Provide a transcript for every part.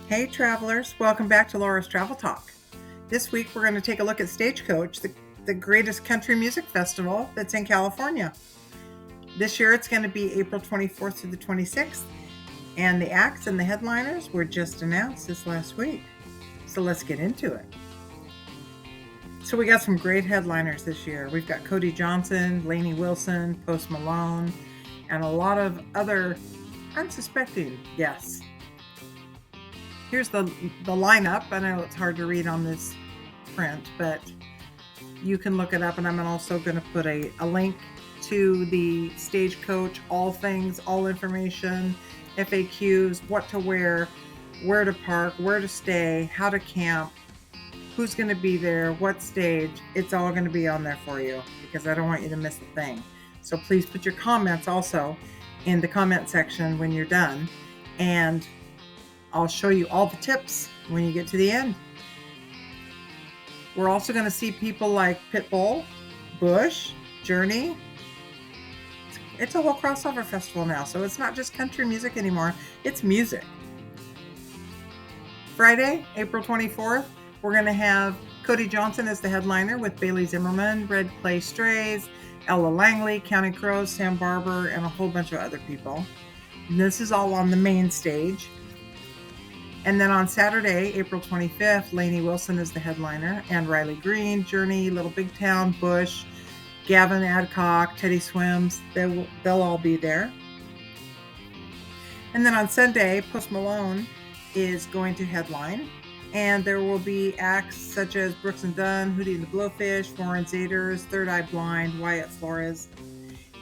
Hey travelers, welcome back to Laura's Travel Talk. This week we're going to take a look at Stagecoach, the greatest country music festival that's in California. This year it's going to be April 24th through the 26th, and the acts and the headliners were just announced this last week. So let's get into it. So we got some great headliners this year. We've got Cody Johnson, Lainey Wilson, Post Malone, and a lot of other unsuspecting guests. Here's the lineup. I know it's hard to read on this print, but you can look it up, and I'm also going to put a link to the Stagecoach, all things, all information, FAQs, what to wear, where to park, where to stay, how to camp, who's going to be there, what stage. It's all going to be on there for you because I don't want you to miss a thing. So please put your comments also in the comment section when you're done, and I'll show you all the tips when you get to the end. We're also going to see people like Pitbull, Bush, Journey. It's a whole crossover festival now, so it's not just country music anymore. It's music. Friday, April 24th, we're going to have Cody Johnson as the headliner with Bailey Zimmerman, Red Clay Strays, Ella Langley, Counting Crows, Sam Barber, and a whole bunch of other people. And this is all on the main stage. And then on Saturday, April 25th, Lainey Wilson is the headliner, and Riley Green, Journey, Little Big Town, Bush, Gavin Adcock, Teddy Swims. They'll all be there. And then on Sunday, Post Malone is going to headline, and there will be acts such as Brooks and Dunn, Hootie and the Blowfish, Warren Zaders, Third Eye Blind, Wyatt Flores.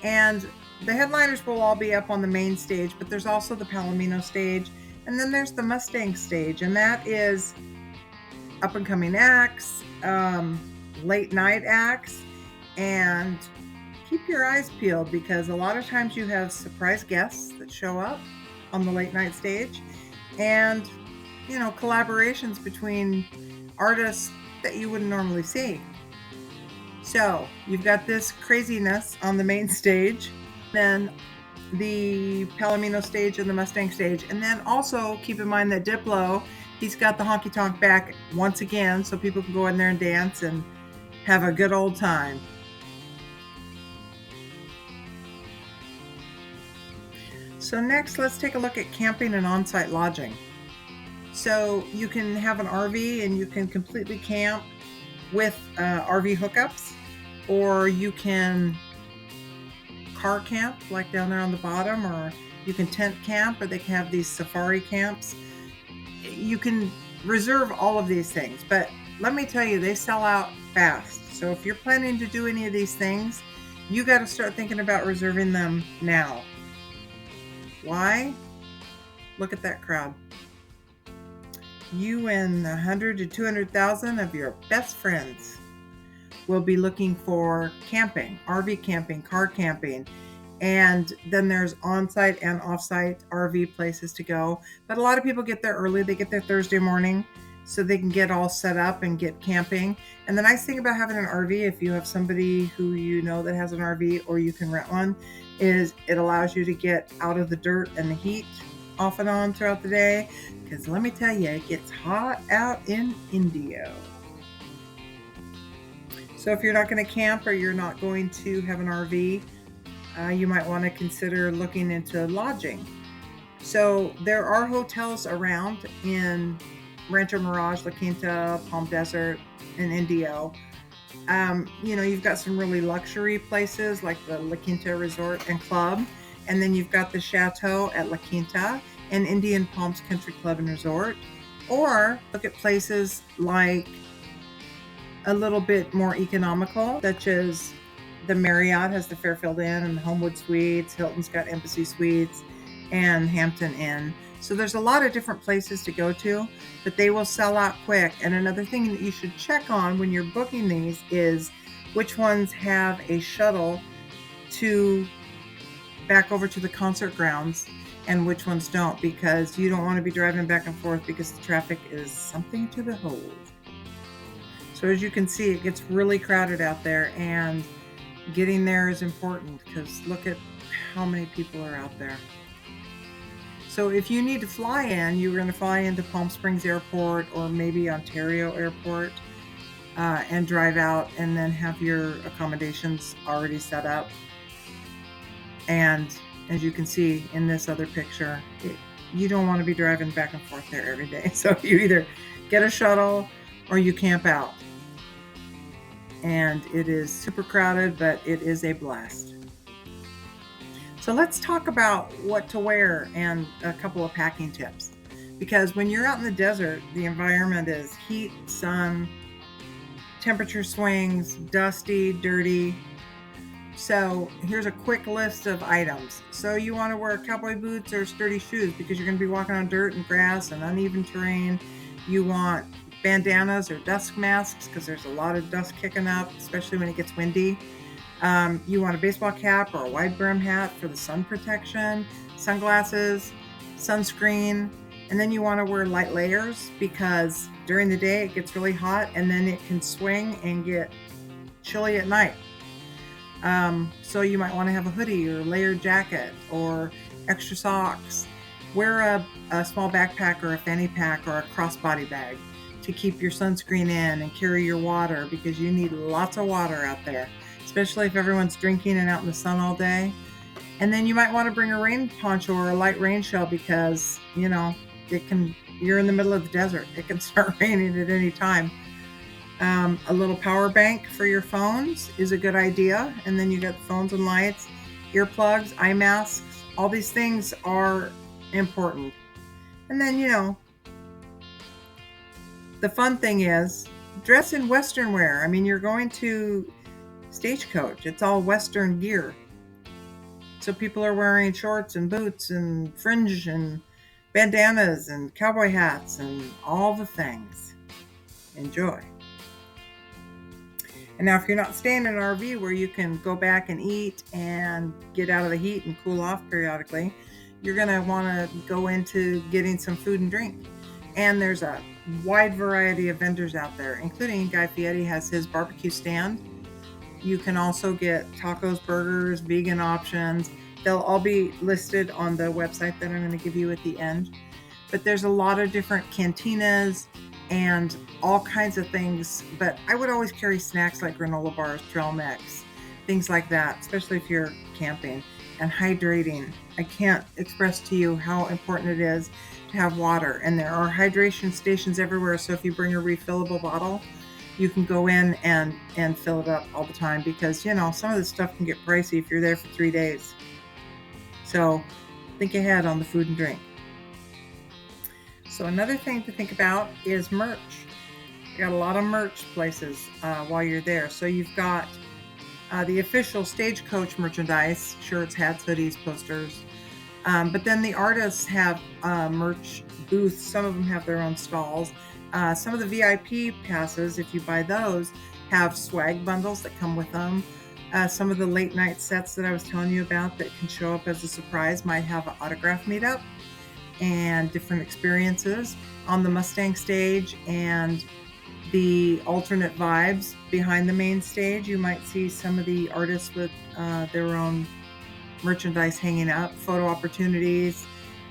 And the headliners will all be up on the main stage, but there's also the Palomino stage. And then there's the Mustang stage, and that is up-and-coming acts, late-night acts, and keep your eyes peeled because a lot of times you have surprise guests that show up on the late-night stage, and, collaborations between artists that you wouldn't normally see. So you've got this craziness on the main stage, then the Palomino stage and the Mustang stage. And then also keep in mind that Diplo, he's got the honky tonk back once again, so people can go in there and dance and have a good old time. So next, let's take a look at camping and on-site lodging. So you can have an RV and you can completely camp with RV hookups, or you can car camp like down there on the bottom, or you can tent camp, or they can have these safari camps. You can reserve all of these things, but let me tell you, they sell out fast. So if you're planning to do any of these things, you got to start thinking about reserving them now. Why? Look at that crowd. You and 100 to 200,000 of your best friends will be looking for camping, RV camping, car camping, and then there's on-site and off-site RV places to go. But a lot of people get there early. They get there Thursday morning so they can get all set up and get camping. And the nice thing about having an RV, if you have somebody who you know that has an RV or you can rent one, is it allows you to get out of the dirt and the heat off and on throughout the day. Because let me tell you, it gets hot out in Indio. So if you're not going to camp or you're not going to have an RV, you might want to consider looking into lodging. So there are hotels around in Rancho Mirage, La Quinta, Palm Desert, and Indio. You've got some really luxury places like the La Quinta Resort and Club, and then you've got the Chateau at La Quinta and Indian Palms Country Club and Resort. Or look at places like a little bit more economical, such as the Marriott has the Fairfield Inn and the Homewood Suites, Hilton's got Embassy Suites, and Hampton Inn. So there's a lot of different places to go to, but they will sell out quick. And another thing that you should check on when you're booking these is which ones have a shuttle to back over to the concert grounds and which ones don't, because you don't want to be driving back and forth because the traffic is something to behold. So as you can see, it gets really crowded out there, and getting there is important because look at how many people are out there. So if you need to fly in, you're going to fly into Palm Springs Airport or maybe Ontario Airport, and drive out and then have your accommodations already set up. And as you can see in this other picture, you don't want to be driving back and forth there every day. So you either get a shuttle or you camp out. And it is super crowded, but it is a blast. So let's talk about what to wear and a couple of packing tips. Because when you're out in the desert, the environment is heat, sun, temperature swings, dusty, dirty. So here's a quick list of items. So you want to wear cowboy boots or sturdy shoes because you're going to be walking on dirt and grass and uneven terrain. You want bandanas or dust masks because there's a lot of dust kicking up, especially when it gets windy. You want a baseball cap or a wide brim hat for the sun protection, sunglasses, sunscreen, and then you want to wear light layers because during the day it gets really hot and then it can swing and get chilly at night. So you might want to have a hoodie or a layered jacket or extra socks. Wear a small backpack or a fanny pack or a crossbody bag to keep your sunscreen in and carry your water because you need lots of water out there, especially if everyone's drinking and out in the sun all day. And then you might want to bring a rain poncho or a light rain shell because, you're in the middle of the desert. It can start raining at any time. A little power bank for your phones is a good idea. And then you got phones and lights, earplugs, eye masks. All these things are important. And then, the fun thing is dress in Western wear. I mean, you're going to Stagecoach. It's all Western gear. So people are wearing shorts and boots and fringe and bandanas and cowboy hats and all the things. Enjoy. And now if you're not staying in an RV where you can go back and eat and get out of the heat and cool off periodically, you're going to want to go into getting some food and drink. And there's a wide variety of vendors out there, including Guy Fieri has his barbecue stand. You can also get tacos, burgers, vegan options. They'll all be listed on the website that I'm going to give you at the end. But there's a lot of different cantinas and all kinds of things. But I would always carry snacks like granola bars, trail mix, things like that, especially if you're camping. And hydrating. I can't express to you how important it is to have water. And there are hydration stations everywhere. So if you bring a refillable bottle, you can go in and fill it up all the time because, some of this stuff can get pricey if you're there for 3 days. So think ahead on the food and drink. So another thing to think about is merch. You got a lot of merch places while you're there. So you've got the official Stagecoach merchandise, shirts, hats, hoodies, posters. But then the artists have merch booths. Some of them have their own stalls. Some of the VIP passes, if you buy those, have swag bundles that come with them. Some of the late night sets that I was telling you about that can show up as a surprise might have an autograph meetup and different experiences on the Mustang stage and the alternate vibes behind the main stage. You might see some of the artists with their own merchandise hanging up, photo opportunities,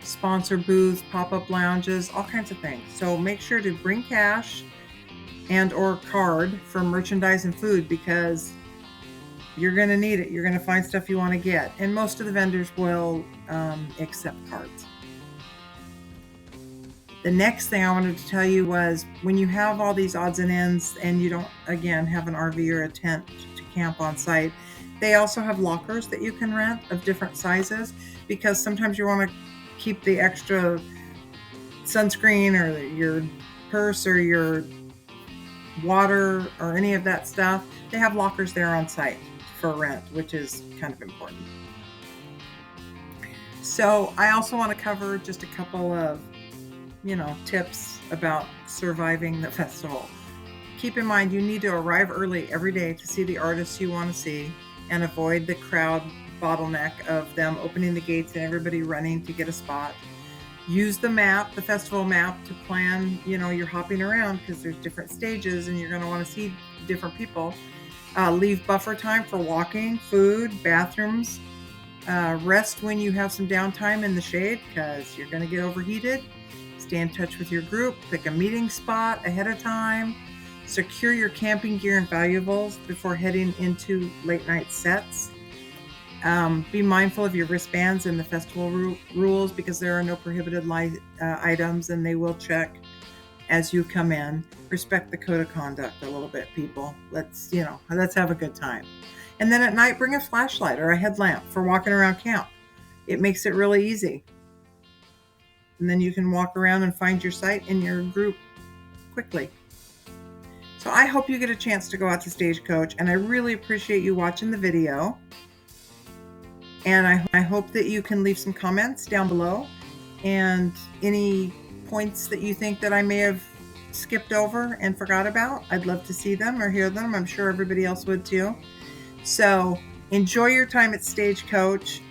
sponsor booths, pop-up lounges, all kinds of things. So make sure to bring cash and or card for merchandise and food because you're going to need it. You're going to find stuff you want to get. And most of the vendors will accept cards. The next thing I wanted to tell you was when you have all these odds and ends and you don't, again, have an RV or a tent to camp on site, they also have lockers that you can rent of different sizes because sometimes you want to keep the extra sunscreen or your purse or your water or any of that stuff. They have lockers there on site for rent, which is kind of important. So I also want to cover just a couple of tips about surviving the festival. Keep in mind, you need to arrive early every day to see the artists you want to see and avoid the crowd bottleneck of them opening the gates and everybody running to get a spot. Use the map, the festival map, to plan, you're hopping around because there's different stages and you're going to want to see different people. Leave buffer time for walking, food, bathrooms, Rest when you have some downtime in the shade because you're going to get overheated. Stay in touch with your group. Pick a meeting spot ahead of time. Secure your camping gear and valuables before heading into late night sets. Be mindful of your wristbands and the festival rules because there are no prohibited items and they will check as you come in. Respect the code of conduct a little bit, people. Let's have a good time. And then at night, bring a flashlight or a headlamp for walking around camp. It makes it really easy. And then you can walk around and find your site and your group quickly. So I hope you get a chance to go out to Stagecoach, and I really appreciate you watching the video. And I hope that you can leave some comments down below and any points that you think that I may have skipped over and forgot about. I'd love to see them or hear them. I'm sure everybody else would too. So enjoy your time at Stagecoach.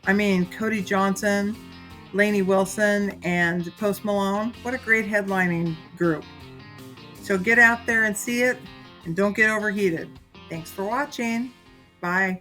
Cody Johnson, Lainey Wilson, and Post Malone. What a great headlining group. So get out there and see it, and don't get overheated. Thanks for watching. Bye.